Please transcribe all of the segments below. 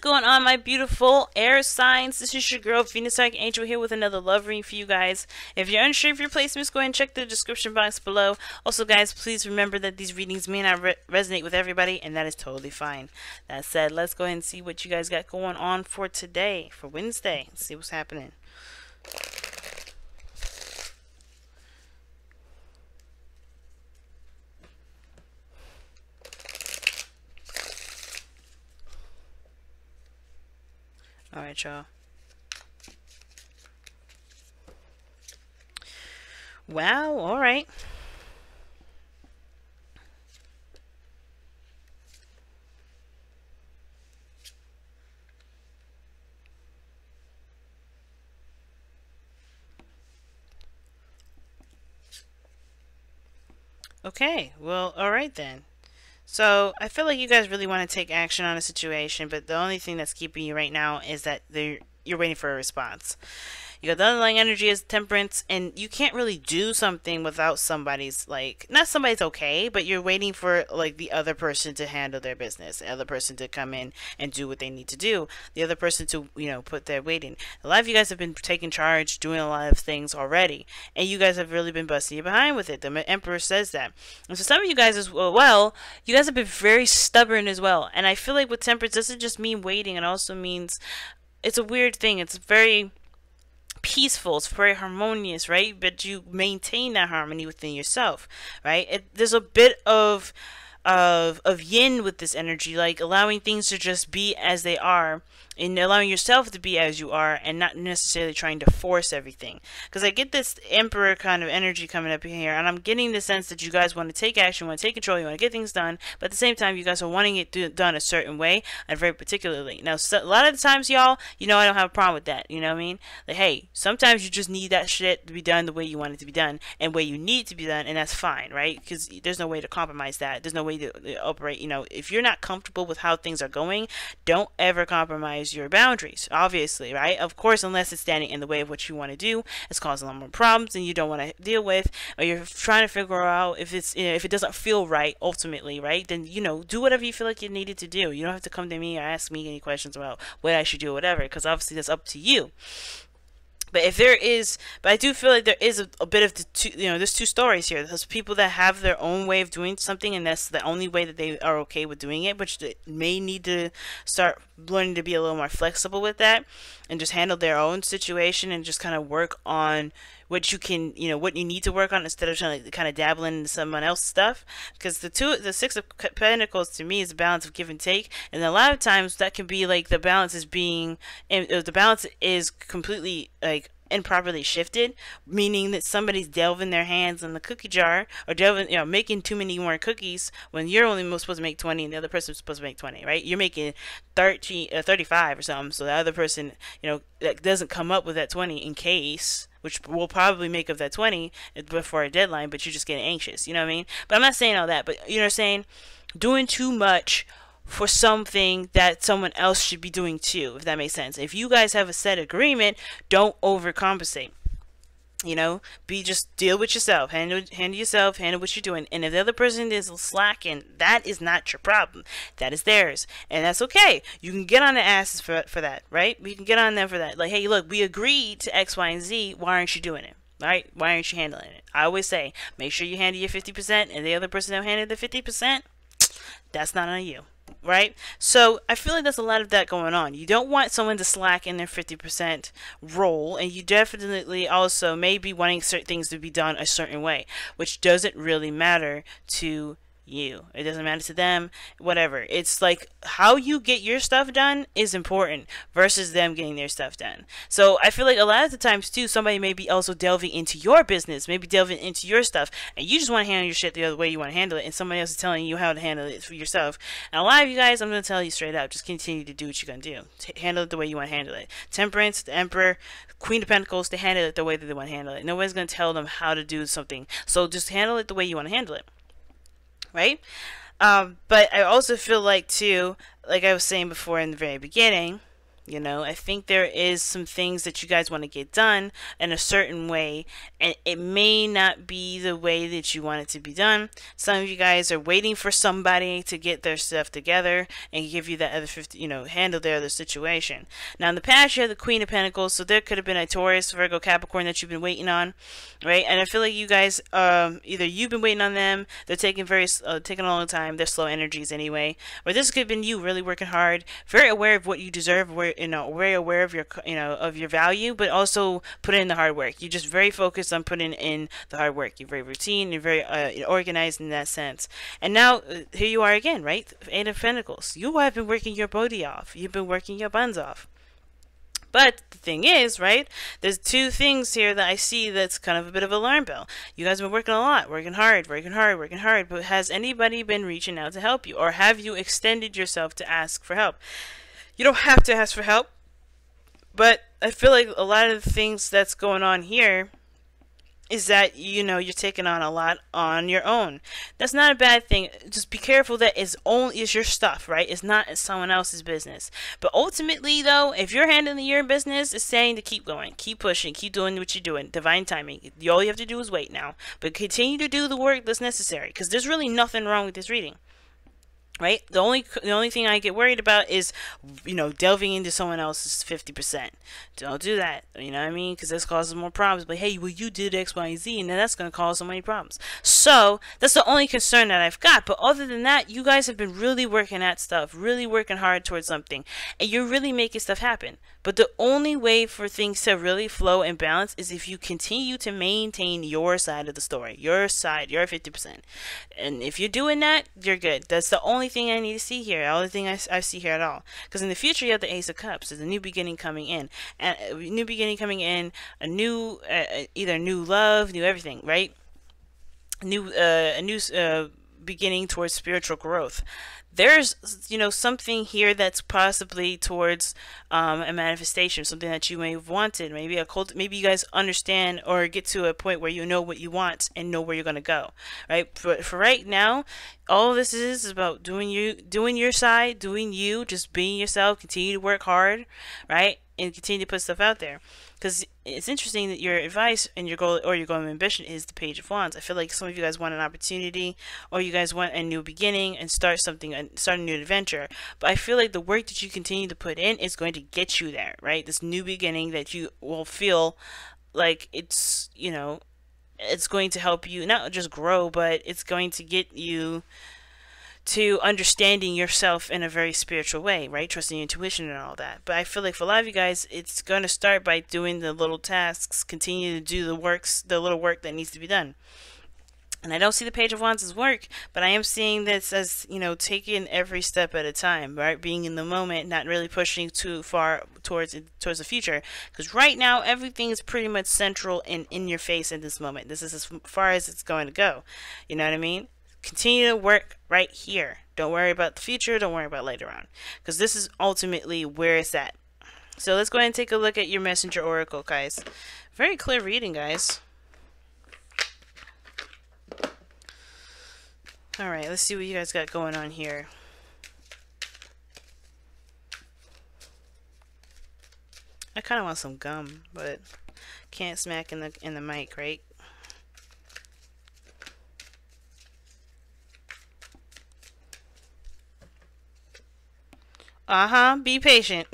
going on, my beautiful air signs? This is your girl, Venus Archangel, here with another love reading for you guys. If you're unsure of your placements, go ahead and check the description box below. Also, guys, please remember that these readings may not resonate with everybody, and that is totally fine. That said, let's go ahead and see what you guys got going on for today, for Wednesday. Let's see what's happening. Alright, y'all. Wow, alright. Okay, well, alright then. So, I feel like you guys really want to take action on a situation, but the only thing that's keeping you right now is that you're waiting for a response. You got the underlying energy as temperance, and you can't really do something without somebody's, like, not somebody's okay, but you're waiting for, like, the other person to handle their business, the other person to come in and do what they need to do, the other person to, you know, put their weight in. A lot of you guys have been taking charge, doing a lot of things already, and you guys have really been busting your behind with it. The Emperor says that. And so some of you guys as well, you guys have been very stubborn as well, and I feel like with temperance, doesn't just mean waiting, it also means, it's a weird thing, it's very peaceful, it's very harmonious, right? But you maintain that harmony within yourself, right? There's a bit of yin with this energy, like allowing things to just be as they are and allowing yourself to be as you are and not necessarily trying to force everything. Because I get this Emperor kind of energy coming up here, and I'm getting the sense that you guys want to take action, want to take control, you want to get things done, but at the same time you guys are wanting it done a certain way and very particularly. Now, a lot of the times, y'all, you know I don't have a problem with that, you know what I mean? Like, hey, sometimes you just need that shit to be done the way you want it to be done and way you need to be done, and that's fine, right? Because there's no way to compromise that. There's no way to operate, you know, if you're not comfortable with how things are going, don't ever compromise your boundaries, obviously, right? Of course, unless it's standing in the way of what you want to do, it's causing a lot more problems and you don't want to deal with, or you're trying to figure out if it's, you know, if it doesn't feel right ultimately, right? Then, you know, do whatever you feel like you needed to do. You don't have to come to me or ask me any questions about what I should do or whatever, because obviously that's up to you. But if there is, but I do feel like there is a bit of the two, you know, there's two stories here. There's people that have their own way of doing something, and that's the only way that they are okay with doing it, which they may need to start learning to be a little more flexible with that, and just handle their own situation and just kind of work on what you can, you know, what you need to work on instead of trying to kind of dabble into someone else's stuff. Because the Six of Pentacles to me is a balance of give and take, and a lot of times that can be like the balance is being, the balance is completely like improperly shifted, meaning that somebody's delving their hands in the cookie jar or delving, you know, making too many more cookies when you're only supposed to make 20 and the other person's supposed to make 20, right? You're making 35 or something, so the other person, you know, that doesn't come up with that 20 in case, which will probably make up that 20 before a deadline, but you're just getting anxious, you know what I mean? But I'm not saying all that, but you know what I'm saying? Doing too much for something that someone else should be doing too, if that makes sense. If you guys have a set agreement, don't overcompensate. You know, just deal with yourself, handle yourself, handle what you're doing. And if the other person is slacking, that is not your problem. That is theirs, and that's okay. You can get on the asses for that, right? We can get on them for that. Like, hey, look, we agreed to X, Y, and Z. Why aren't you doing it? Right? Why aren't you handling it? I always say, make sure you handle your 50%, and the other person don't handle the 50%. That's not on you. Right? So I feel like there's a lot of that going on. You don't want someone to slack in their 50% role, and you definitely also may be wanting certain things to be done a certain way, which doesn't really matter to you. It doesn't matter to them, whatever. It's like how you get your stuff done is important versus them getting their stuff done. So I feel like a lot of the times too, somebody may be also delving into your business, maybe delving into your stuff, and you just want to handle your shit the other way you want to handle it, and somebody else is telling you how to handle it for yourself. And a lot of you guys, I'm going to tell you straight out, just continue to do what you're going to do. Handle it the way you want to handle it. Temperance, the Emperor, Queen of Pentacles, they handle it the way that they want to handle it. Nobody's going to tell them how to do something. So just handle it the way you want to handle it. Right? But I also feel like too, like I was saying before in the very beginning, You know, I think there is some things that you guys want to get done in a certain way, and it may not be the way that you want it to be done. Some of you guys are waiting for somebody to get their stuff together and give you that other 50, you know, handle their other situation. Now, in the past, you had the Queen of Pentacles, so there could have been a Taurus, Virgo, Capricorn that you've been waiting on, right? And I feel like you guys, either you've been waiting on them, they're taking taking a long time, they're slow energies anyway, or this could have been you really working hard, very aware of what you deserve, very aware of your, of your value, but also put in the hard work. You're just very focused on putting in the hard work. You're very routine. You're very organized in that sense. And now here you are again, right? Eight of Pentacles. You have been working your body off. You've been working your buns off. But the thing is, right, there's two things here that I see that's kind of a bit of an alarm bell. You guys have been working a lot, working hard, but has anybody been reaching out to help you? Or have you extended yourself to ask for help? You don't have to ask for help, but I feel like a lot of the things that's going on here is that, you're taking on a lot on your own. That's not a bad thing. Just be careful that it's your stuff, right? It's not someone else's business. But ultimately, though, if you're handling your business, it's saying to keep going, keep pushing, keep doing what you're doing. Divine timing. All you have to do is wait now. But continue to do the work that's necessary, because there's really nothing wrong with this reading. Right? The only thing I get worried about is, delving into someone else's 50%. Don't do that. You know what I mean? Because this causes more problems. But hey, well, you did X, Y, Z, and then that's going to cause so many problems. So that's the only concern that I've got. But other than that, you guys have been really working at stuff, really working hard towards something, and you're really making stuff happen. But the only way for things to really flow and balance is if you continue to maintain your side of the story, your side, your 50%. And if you're doing that, you're good. That's the only thing I need to see here. The only thing I see here at all. Because in the future, you have the Ace of Cups. There's a new beginning coming in. And a new beginning coming in, a new, either new love, new everything, right? A new beginning towards spiritual growth. There's, something here that's possibly towards a manifestation, something that you may have wanted. Maybe maybe you guys understand or get to a point where you know what you want and know where you're going to go, right? But for right now, all this is about doing your side, doing you, just being yourself, continue to work hard, right? And continue to put stuff out there. Because it's interesting that your advice and your goal or your goal of ambition is the Page of Wands. I feel like some of you guys want an opportunity, or you guys want a new beginning and start a new adventure. But I feel like the work that you continue to put in is going to get you there, right? This new beginning that you will feel like it's, it's going to help you not just grow, but it's going to get you to understanding yourself in a very spiritual way, right? Trusting your intuition and all that. But I feel like for a lot of you guys, it's going to start by doing the little tasks, continue to do the little work that needs to be done. And I don't see the Page of Wands as work, but I am seeing this as, taking every step at a time, right? Being in the moment, not really pushing too far towards the future. Because right now, everything is pretty much central and in your face in this moment. This is as far as it's going to go. You know what I mean? Continue to work right here. Don't worry about the future. Don't worry about later on. Because this is ultimately where it's at. So let's go ahead and take a look at your Messenger Oracle, guys. Very clear reading, guys. Alright, let's see what you guys got going on here. I kind of want some gum, but can't smack in the mic, right? Be patient.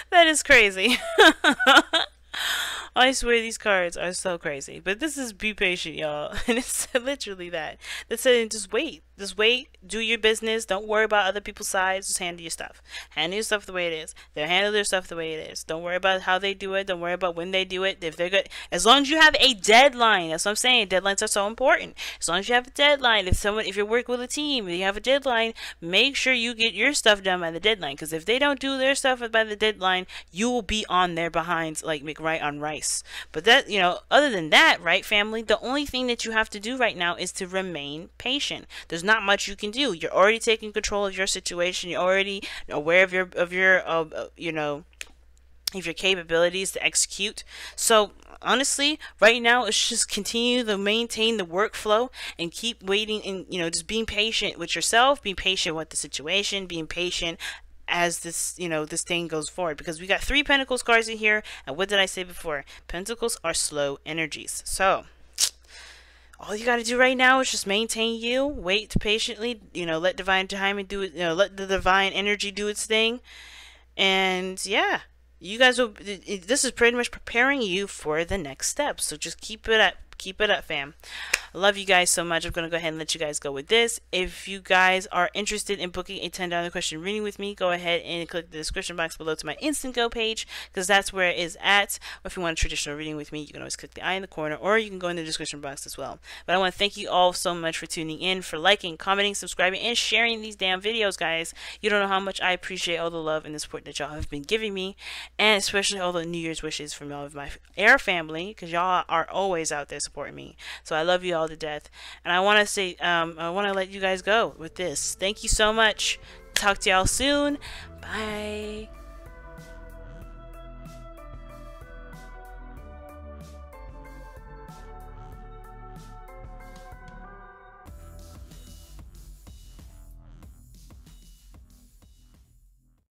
That is crazy. I swear these cards are so crazy. But this is be patient, y'all. And it's literally that. That's saying just wait. Just wait. Do your business. Don't worry about other people's sides. Just handle your stuff. Handle your stuff the way it is. They'll handle their stuff the way it is. Don't worry about how they do it. Don't worry about when they do it. If they're good. As long as you have a deadline. That's what I'm saying. Deadlines are so important. As long as you have a deadline. If you work with a team and you have a deadline, make sure you get your stuff done by the deadline. Because if they don't do their stuff by the deadline, you will be on their behinds like McRight on rice. But that, other than that, right, family, the only thing that you have to do right now is to remain patient. There's not much you can do. You're already taking control of your situation. You're already aware of your capabilities to execute. So honestly, right now, it's just continue to maintain the workflow and keep waiting and, just being patient with yourself, being patient with the situation, being patient as this, you know, this thing goes forward, because we got 3 Pentacles cards in here, and what did I say before? Pentacles are slow energies. So all you got to do right now is just maintain you, wait patiently, you know, let divine timing do it, you know, let the divine energy do its thing. And yeah, you guys will, this is pretty much preparing you for the next step. So just keep it up. Keep it up, fam. I love you guys so much. I'm going to go ahead and let you guys go with this. If you guys are interested in booking a $10 question reading with me, go ahead and click the description box below to my INSTANTGO page, because that's where it is at. Or if you want a traditional reading with me, you can always click the eye in the corner, or you can go in the description box as well. But I want to thank you all so much for tuning in, for liking, commenting, subscribing, and sharing these damn videos, guys. You don't know how much I appreciate all the love and the support that y'all have been giving me, and especially all the New Year's wishes from all of my air family, because y'all are always out there supporting me. So I love you all to death. And I want to say, I want to let you guys go with this. Thank you so much. Talk to y'all soon. Bye.